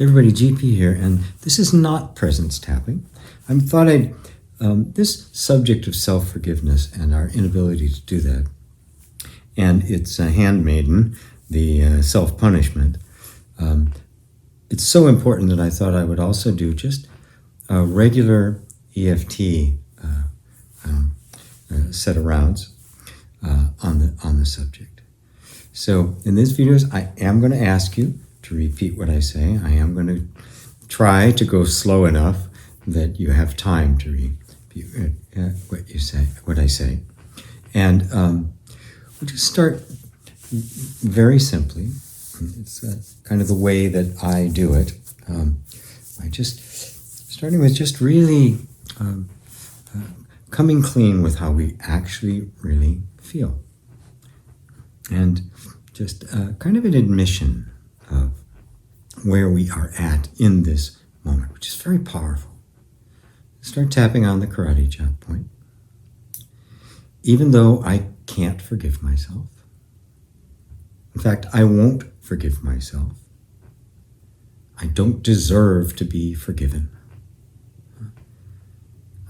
Everybody, GP here, and this is not presence tapping. I thought this subject of self-forgiveness and our inability to do that, and its handmaiden, the self-punishment, it's so important that I thought I would also do just a regular EFT set of rounds on the subject. So in these videos, I am going to ask you to repeat what I say. I am going to try to go slow enough that you have time to repeat what I say. And we'll just start very simply. It's kind of the way that I do it. Starting with just really coming clean with how we actually really feel. And just kind of an admission of where we are at in this moment, which is very powerful. Start tapping on the karate chop point. Even though I can't forgive myself, in fact, I won't forgive myself. I don't deserve to be forgiven.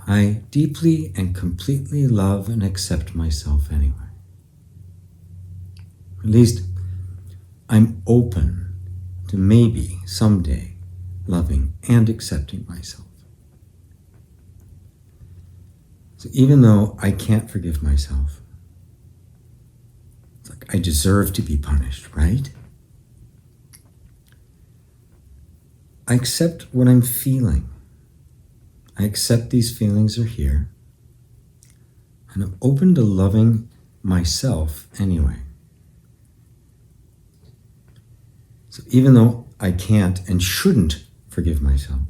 I deeply and completely love and accept myself anyway. At least I'm open to maybe someday loving and accepting myself. So even though I can't forgive myself, it's like I deserve to be punished, right? I accept what I'm feeling. I accept these feelings are here, and I'm open to loving myself anyway. So even though I can't and shouldn't forgive myself,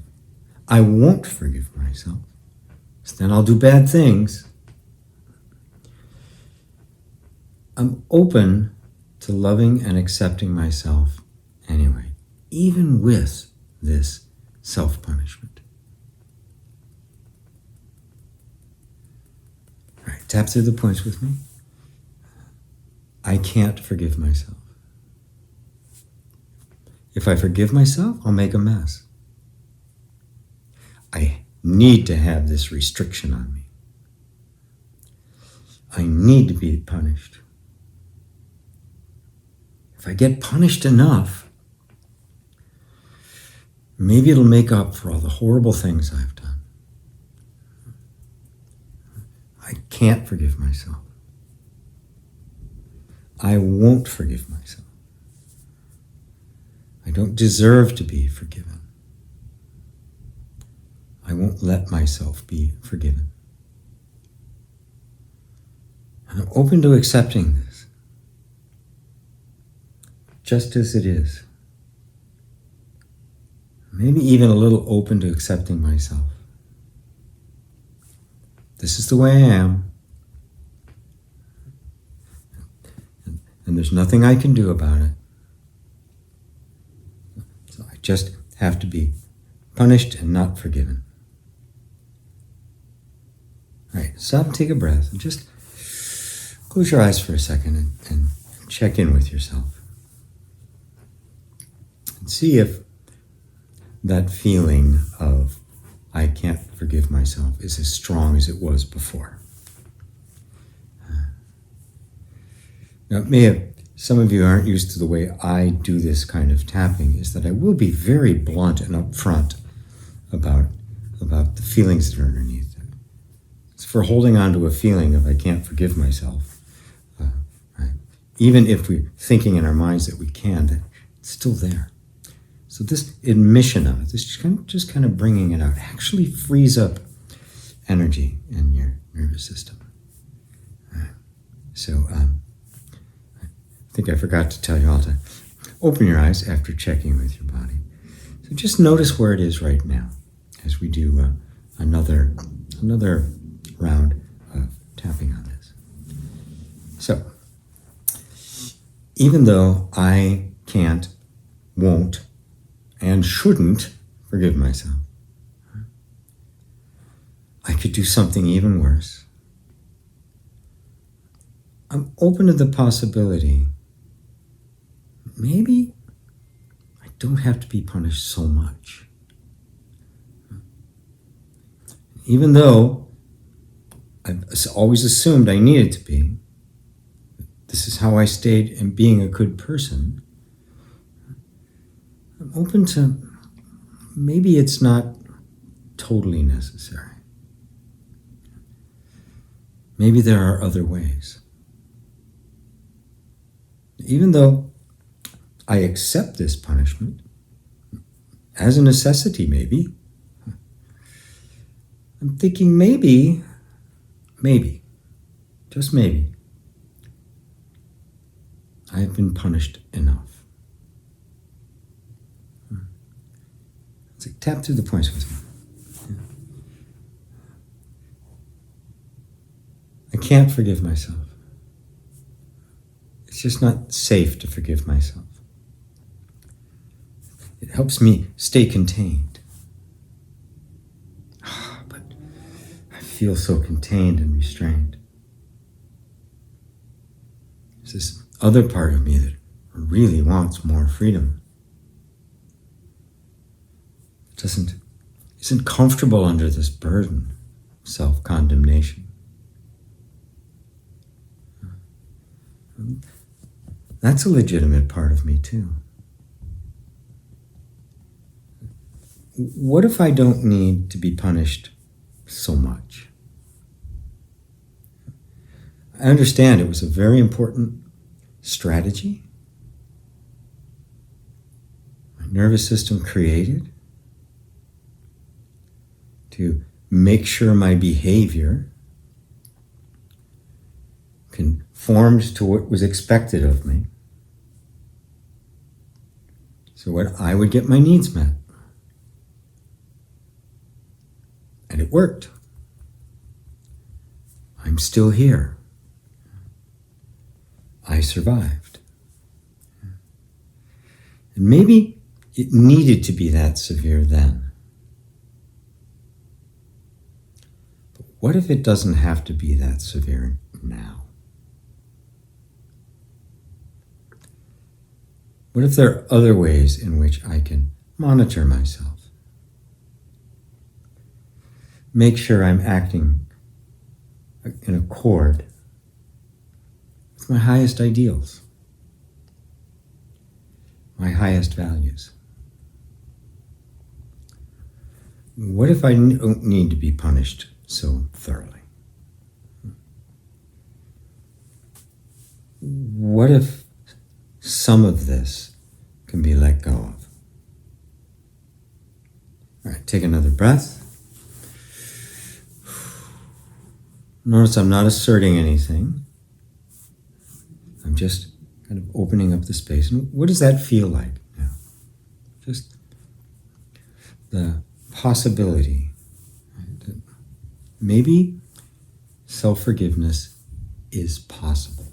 I won't forgive myself, so then I'll do bad things. I'm open to loving and accepting myself anyway, even with this self-punishment. All right, tap through the points with me. I can't forgive myself. If I forgive myself, I'll make a mess. I need to have this restriction on me. I need to be punished. If I get punished enough, maybe it'll make up for all the horrible things I've done. I can't forgive myself. I won't forgive myself. I don't deserve to be forgiven. I won't let myself be forgiven. And I'm open to accepting this, just as it is. Maybe even a little open to accepting myself. This is the way I am. And there's nothing I can do about it. So I just have to be punished and not forgiven. All right, stop and take a breath and just close your eyes for a second and check in with yourself. And see if that feeling of I can't forgive myself is as strong as it was before. Now, some of you aren't used to the way I do this kind of tapping, is that I will be very blunt and upfront about the feelings that are underneath it. It's for holding on to a feeling of I can't forgive myself. Right? Even if we're thinking in our minds that we can, it's still there. So this admission of it, this just kind of bringing it out, actually frees up energy in your nervous system. So I think I forgot to tell you all to open your eyes after checking with your body. So just notice where it is right now as we do another round of tapping on this. So even though I can't, won't, and shouldn't forgive myself, I could do something even worse. I'm open to the possibility maybe I don't have to be punished so much. Even though I've always assumed I needed to be, this is how I stayed in being a good person, I'm open to maybe it's not totally necessary. Maybe there are other ways. Even though I accept this punishment as a necessity, maybe, I'm thinking maybe, just maybe, I have been punished enough. It's like tap through the points with me. I can't forgive myself. It's just not safe to forgive myself. It helps me stay contained. But I feel so contained and restrained. There's this other part of me that really wants more freedom. It isn't comfortable under this burden of self-condemnation. That's a legitimate part of me too. What if I don't need to be punished so much? I understand it was a very important strategy my nervous system created to make sure my behavior conformed to what was expected of me, so what I would get my needs met. And it worked. I'm still here. I survived. And maybe it needed to be that severe then. But what if it doesn't have to be that severe now? What if there are other ways in which I can monitor myself? Make sure I'm acting in accord with my highest ideals, my highest values. What if I don't need to be punished so thoroughly? What if some of this can be let go of? All right, take another breath. Notice I'm not asserting anything. I'm just kind of opening up the space. And what does that feel like now? Just the possibility that maybe self-forgiveness is possible.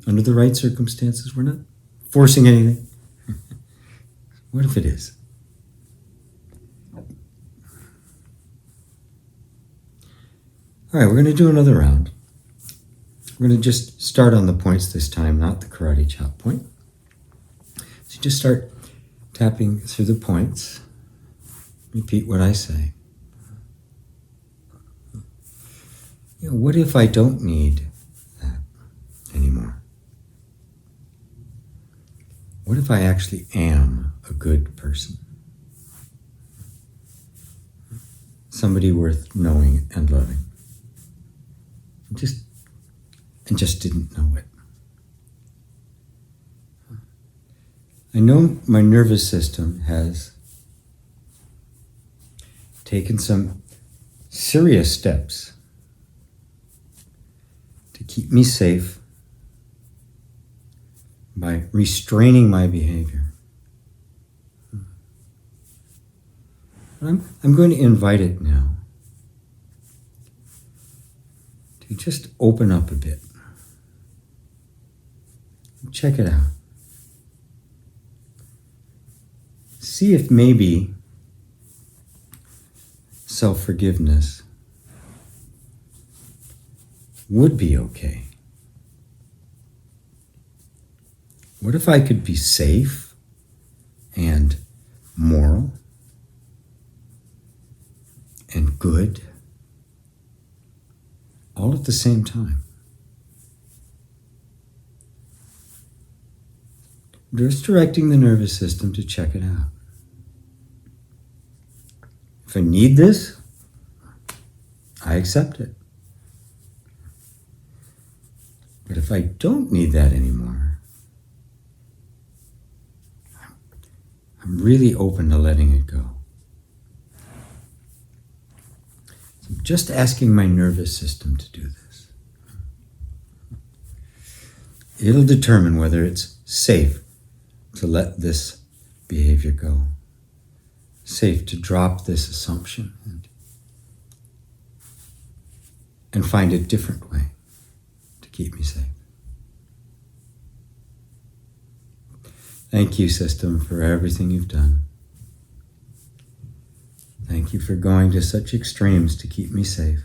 Under the right circumstances, we're not forcing anything. What if it is? All right, we're going to do another round. We're going to just start on the points this time, not the karate chop point. So just start tapping through the points. Repeat what I say. What if I don't need that anymore? What if I actually am a good person? Somebody worth knowing and loving. Just didn't know it. I know my nervous system has taken some serious steps to keep me safe by restraining my behavior. I'm going to invite it now to just open up a bit. Check it out. See if maybe self-forgiveness would be okay. What if I could be safe and moral and good all at the same time? Just directing the nervous system to check it out. If I need this, I accept it. But if I don't need that anymore, I'm really open to letting it go. So I'm just asking my nervous system to do this. It'll determine whether it's safe to let this behavior go. Safe to drop this assumption and find a different way to keep me safe. Thank you, system, for everything you've done. Thank you for going to such extremes to keep me safe.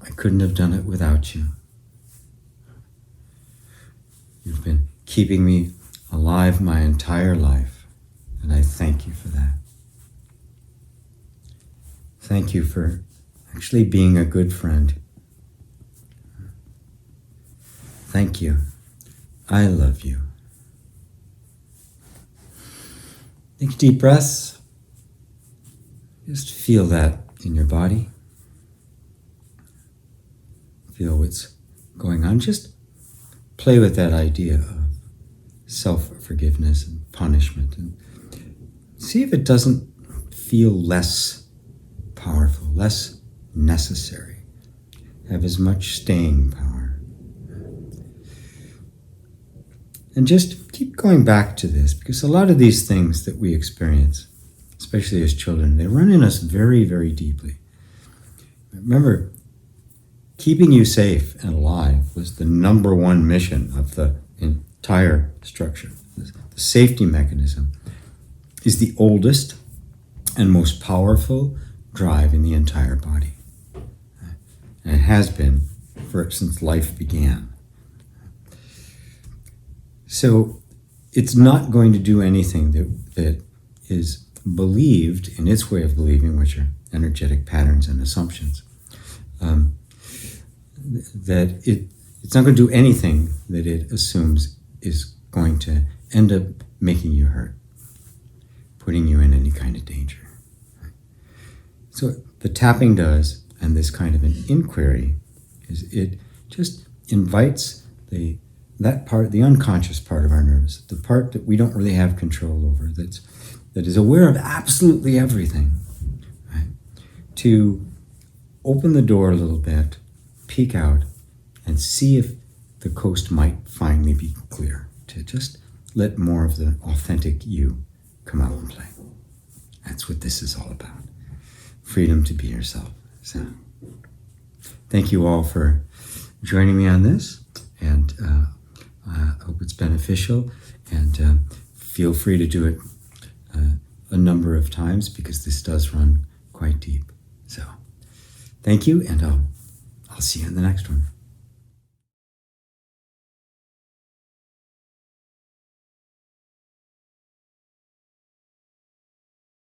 I couldn't have done it without you. You've been keeping me alive my entire life, and I thank you for that. Thank you for actually being a good friend. Thank you. I love you. Take deep breaths. Just feel that in your body. Feel what's going on. Just play with that idea of self-forgiveness and punishment, and see if it doesn't feel less powerful, less necessary, have as much staying power. And just keep going back to this, because a lot of these things that we experience, especially as children, they run in us very, very deeply. Remember, keeping you safe and alive was the number one mission of the entire structure. The safety mechanism is the oldest and most powerful drive in the entire body. And it has been since life began. So it's not going to do anything that is believed in its way of believing, which are energetic patterns and assumptions. It's not going to do anything that it assumes is going to end up making you hurt, putting you in any kind of danger. So the tapping does, and this kind of an inquiry, is it just invites the unconscious part of our nervous, the part that we don't really have control over, that is aware of absolutely everything, right? To open the door a little bit, peek out, and see if the coast might finally be clear, to just let more of the authentic you come out and play. That's what this is all about. Freedom to be yourself. So, thank you all for joining me on this, and I hope it's beneficial, and feel free to do it a number of times, because this does run quite deep. So, thank you, and I'll see you in the next one.